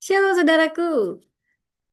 Shalom saudaraku,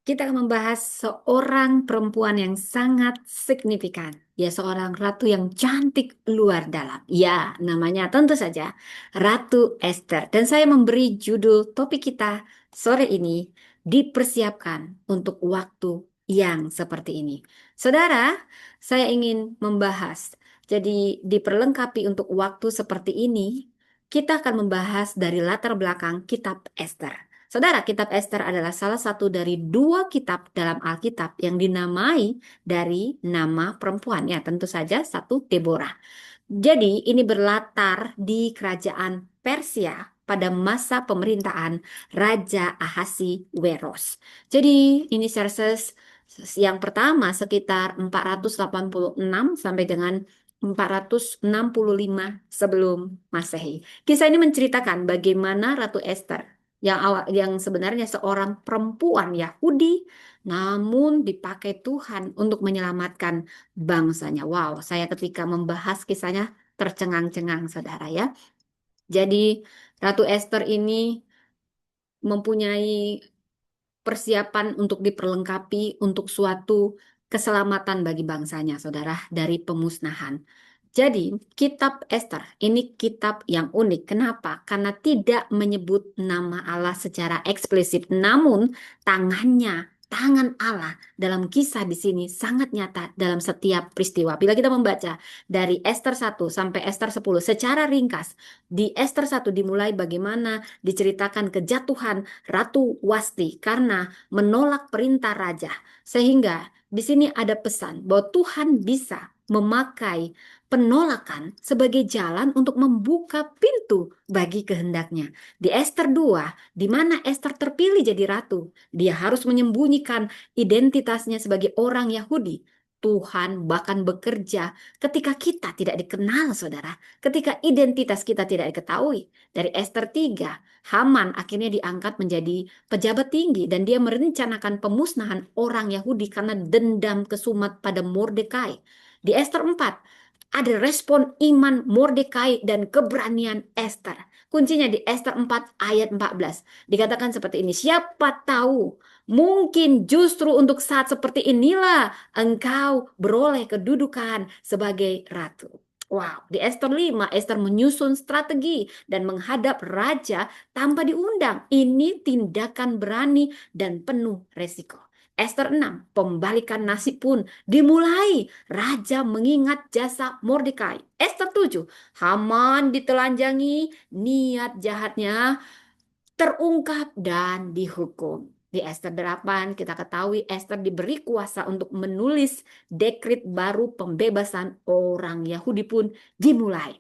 kita akan membahas seorang perempuan yang sangat signifikan. Ya, seorang ratu yang cantik luar dalam. Ya, namanya tentu saja Ratu Esther. Dan saya memberi judul topik kita sore ini, dipersiapkan untuk waktu yang seperti ini. Saudara, saya ingin membahas. Jadi, diperlengkapi untuk waktu seperti ini, kita akan membahas dari latar belakang kitab Esther. Saudara, kitab Esther adalah salah satu dari dua kitab dalam Alkitab yang dinamai dari nama perempuan. Ya, tentu saja satu Deborah. Jadi, ini berlatar di kerajaan Persia pada masa pemerintahan Raja Ahasiweros. Jadi, ini Xerxes yang pertama sekitar 486 sampai dengan 465 sebelum Masehi. Kisah ini menceritakan bagaimana Ratu Esther yang sebenarnya seorang perempuan Yahudi namun dipakai Tuhan untuk menyelamatkan bangsanya. Wow, saya ketika membahas kisahnya tercengang-cengang, saudara ya. Jadi Ratu Esther ini mempunyai persiapan untuk diperlengkapi untuk suatu keselamatan bagi bangsanya, saudara, dari pemusnahan. Jadi, kitab Esther ini kitab yang unik. Kenapa? Karena tidak menyebut nama Allah secara eksplisit, namun tangan Allah dalam kisah di sini sangat nyata dalam setiap peristiwa. Bila kita membaca dari Esther 1 sampai Esther 10 secara ringkas, di Esther 1 dimulai bagaimana diceritakan kejatuhan Ratu Wasti karena menolak perintah raja. Sehingga di sini ada pesan bahwa Tuhan bisa memakai penolakan sebagai jalan untuk membuka pintu bagi kehendaknya. Di Esther 2, di mana Esther terpilih jadi ratu, dia harus menyembunyikan identitasnya sebagai orang Yahudi. Tuhan bahkan bekerja ketika kita tidak dikenal, saudara. Ketika identitas kita tidak diketahui. Dari Esther 3, Haman akhirnya diangkat menjadi pejabat tinggi dan dia merencanakan pemusnahan orang Yahudi karena dendam kesumat pada Mordekai. Di Esther 4 ada respon iman Mordekai dan keberanian Esther. Kuncinya di Esther 4 ayat 14. Dikatakan seperti ini, siapa tahu mungkin justru untuk saat seperti inilah engkau beroleh kedudukan sebagai ratu. Wow, di Esther 5, Esther menyusun strategi dan menghadap raja tanpa diundang. Ini tindakan berani dan penuh resiko. Esther 6, pembalikan nasib pun dimulai. Raja mengingat jasa Mordekai. Esther 7, Haman ditelanjangi, niat jahatnya terungkap dan dihukum. Di Esther 8 kita ketahui Esther diberi kuasa untuk menulis dekrit baru pembebasan orang Yahudi pun dimulai.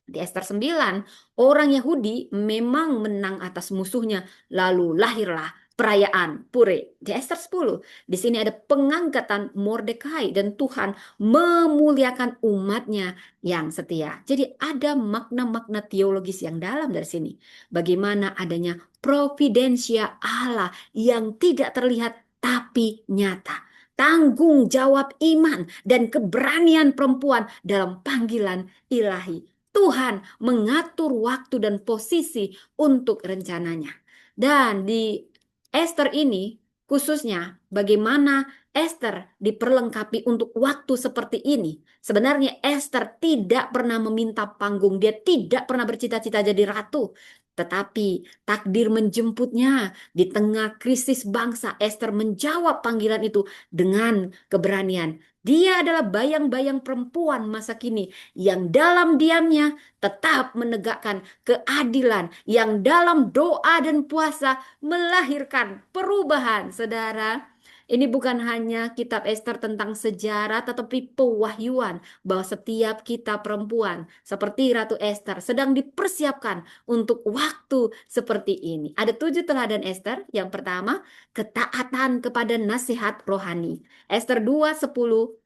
Di Esther 9, orang Yahudi memang menang atas musuhnya, lalu lahirlah perayaan Pure. Di Esther 10, di sini ada pengangkatan Mordekai dan Tuhan memuliakan umatnya yang setia. Jadi ada makna-makna teologis yang dalam dari sini. Bagaimana adanya providensia Allah yang tidak terlihat tapi nyata. Tanggung jawab iman dan keberanian perempuan dalam panggilan ilahi. Tuhan mengatur waktu dan posisi untuk rencananya. Dan di Esther ini khususnya bagaimana Esther diperlengkapi untuk waktu seperti ini. Sebenarnya Esther tidak pernah meminta panggung, dia tidak pernah bercita-cita jadi ratu. Tetapi takdir menjemputnya di tengah krisis bangsa. Esther menjawab panggilan itu dengan keberanian. Dia adalah bayang-bayang perempuan masa kini yang dalam diamnya tetap menegakkan keadilan, yang dalam doa dan puasa melahirkan perubahan, saudara. Ini bukan hanya kitab Esther tentang sejarah, tetapi pewahyuan bahwa setiap kita perempuan seperti Ratu Esther sedang dipersiapkan untuk waktu seperti ini. Ada 7 teladan Esther. Yang pertama, ketaatan kepada nasihat rohani. Esther 2, 10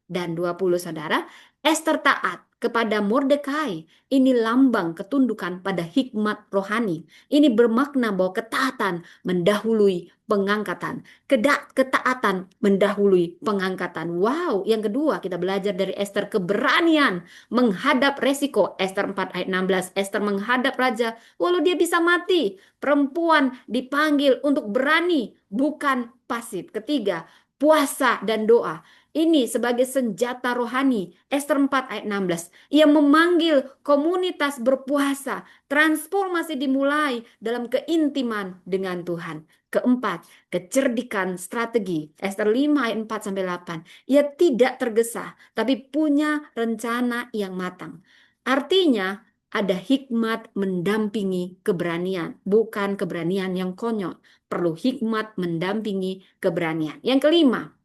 dan 20, saudara. Ester taat kepada Mordekai. Ini lambang ketundukan pada hikmat rohani. Ini bermakna bahwa ketaatan mendahului pengangkatan. Ketaatan mendahului pengangkatan. Wow, yang kedua kita belajar dari Ester keberanian menghadap resiko. Ester 4 ayat 16. Ester menghadap raja walau dia bisa mati. Perempuan dipanggil untuk berani, bukan pasif. Ketiga, puasa dan doa. Ini sebagai senjata rohani. Ester 4 ayat 16. Ia memanggil komunitas berpuasa. Transformasi dimulai dalam keintiman dengan Tuhan. Keempat, kecerdikan strategi. Ester 5 ayat 4 sampai 8. Ia tidak tergesa, tapi punya rencana yang matang. Artinya, ada hikmat mendampingi keberanian, bukan keberanian yang konyol. Perlu hikmat mendampingi keberanian. Yang kelima,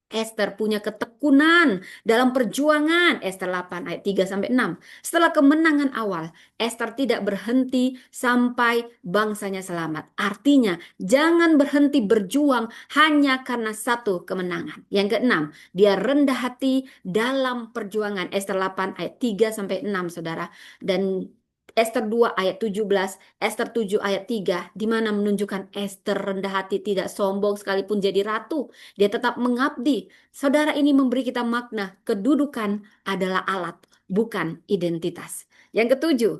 Ester punya ketekunan dalam perjuangan. Ester 8 ayat 3 sampai 6. Setelah kemenangan awal, Ester tidak berhenti sampai bangsanya selamat. Artinya, jangan berhenti berjuang hanya karena satu kemenangan. Yang keenam, dia rendah hati dalam perjuangan. Ester 8 ayat 3 sampai 6, Saudara. Dan Ester 2 ayat 17, Ester 7 ayat 3, di mana menunjukkan Ester rendah hati, tidak sombong sekalipun jadi ratu. Dia tetap mengabdi. Saudara, ini memberi kita makna kedudukan adalah alat, bukan identitas. Yang ketujuh,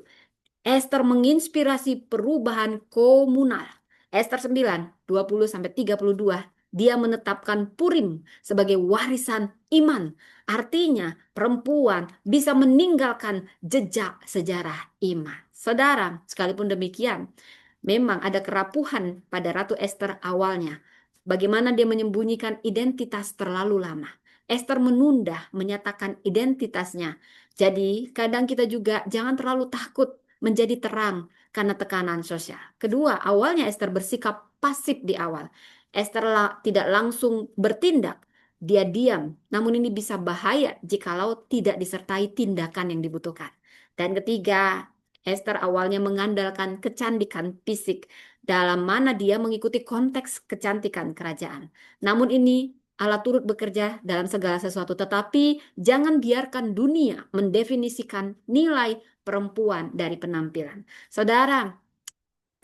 Ester menginspirasi perubahan komunal. Ester 9, 20-32, dia menetapkan Purim sebagai warisan iman. Artinya perempuan bisa meninggalkan jejak sejarah iman. Saudara, sekalipun demikian, memang ada kerapuhan pada Ratu Ester awalnya. Bagaimana dia menyembunyikan identitas terlalu lama. Ester menunda menyatakan identitasnya. Jadi kadang kita juga jangan terlalu takut menjadi terang karena tekanan sosial. Kedua, awalnya Ester bersikap pasif di awal. Ester tidak langsung bertindak. Dia diam, namun ini bisa bahaya jikalau tidak disertai tindakan yang dibutuhkan. Dan ketiga, Ester awalnya mengandalkan kecantikan fisik dalam mana dia mengikuti konteks kecantikan kerajaan. Namun ini Allah turut bekerja dalam segala sesuatu, tetapi jangan biarkan dunia mendefinisikan nilai perempuan dari penampilan. Saudara,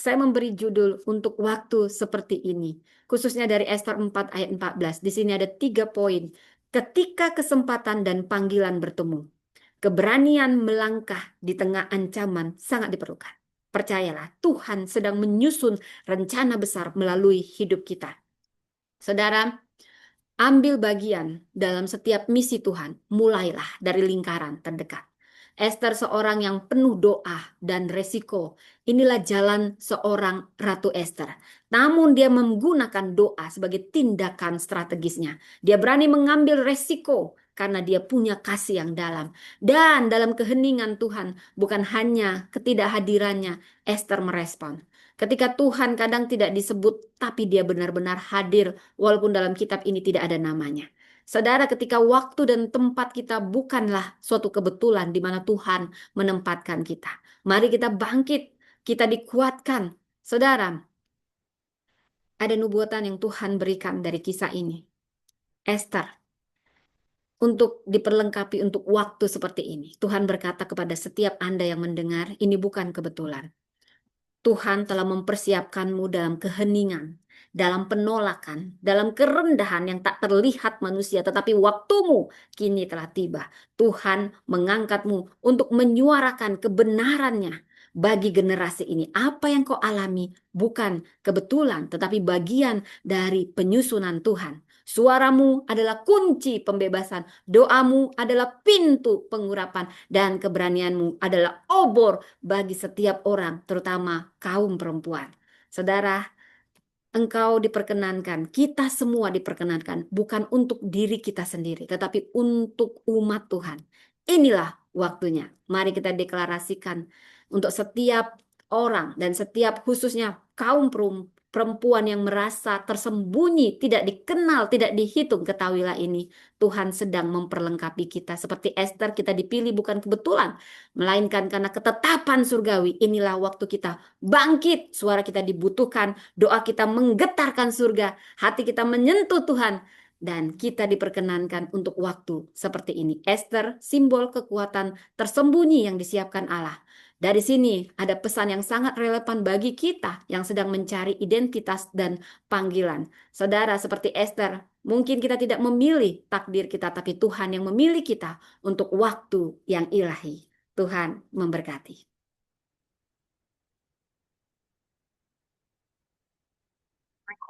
saya memberi judul untuk waktu seperti ini, khususnya dari Ester 4 ayat 14. Di sini ada 3 poin. Ketika kesempatan dan panggilan bertemu, keberanian melangkah di tengah ancaman sangat diperlukan. Percayalah, Tuhan sedang menyusun rencana besar melalui hidup kita. Saudara, ambil bagian dalam setiap misi Tuhan, mulailah dari lingkaran terdekat. Ester seorang yang penuh doa dan resiko. Inilah jalan seorang Ratu Ester. Namun dia menggunakan doa sebagai tindakan strategisnya. Dia berani mengambil resiko karena dia punya kasih yang dalam. Dan dalam keheningan Tuhan, bukan hanya ketidakhadirannya, Ester merespon. Ketika Tuhan kadang tidak disebut, tapi dia benar-benar hadir walaupun dalam kitab ini tidak ada namanya. Saudara, ketika waktu dan tempat kita bukanlah suatu kebetulan di mana Tuhan menempatkan kita. Mari kita bangkit, kita dikuatkan. Saudara, ada nubuatan yang Tuhan berikan dari kisah ini. Ester, untuk diperlengkapi untuk waktu seperti ini. Tuhan berkata kepada setiap Anda yang mendengar, ini bukan kebetulan. Tuhan telah mempersiapkanmu dalam keheningan, dalam penolakan, dalam kerendahan yang tak terlihat manusia, tetapi waktumu kini telah tiba. Tuhan mengangkatmu untuk menyuarakan kebenarannya bagi generasi ini. Apa yang kau alami bukan kebetulan, tetapi bagian dari penyusunan Tuhan. Suaramu adalah kunci pembebasan, doamu adalah pintu pengurapan, dan keberanianmu adalah obor bagi setiap orang, terutama kaum perempuan. Saudara, engkau diperkenankan, kita semua diperkenankan, bukan untuk diri kita sendiri, tetapi untuk umat Tuhan. Inilah waktunya. Mari kita deklarasikan untuk setiap orang dan setiap khususnya kaum perempuan yang merasa tersembunyi, tidak dikenal, tidak dihitung. Ketahuilah ini, Tuhan sedang memperlengkapi kita. Seperti Ester, kita dipilih bukan kebetulan, melainkan karena ketetapan surgawi. Inilah waktu kita bangkit, suara kita dibutuhkan, doa kita menggetarkan surga, hati kita menyentuh Tuhan. Dan kita diperkenankan untuk waktu seperti ini. Ester, simbol kekuatan tersembunyi yang disiapkan Allah. Dari sini ada pesan yang sangat relevan bagi kita yang sedang mencari identitas dan panggilan. Saudara, seperti Ester, mungkin kita tidak memilih takdir kita, tapi Tuhan yang memilih kita untuk waktu yang ilahi. Tuhan memberkati.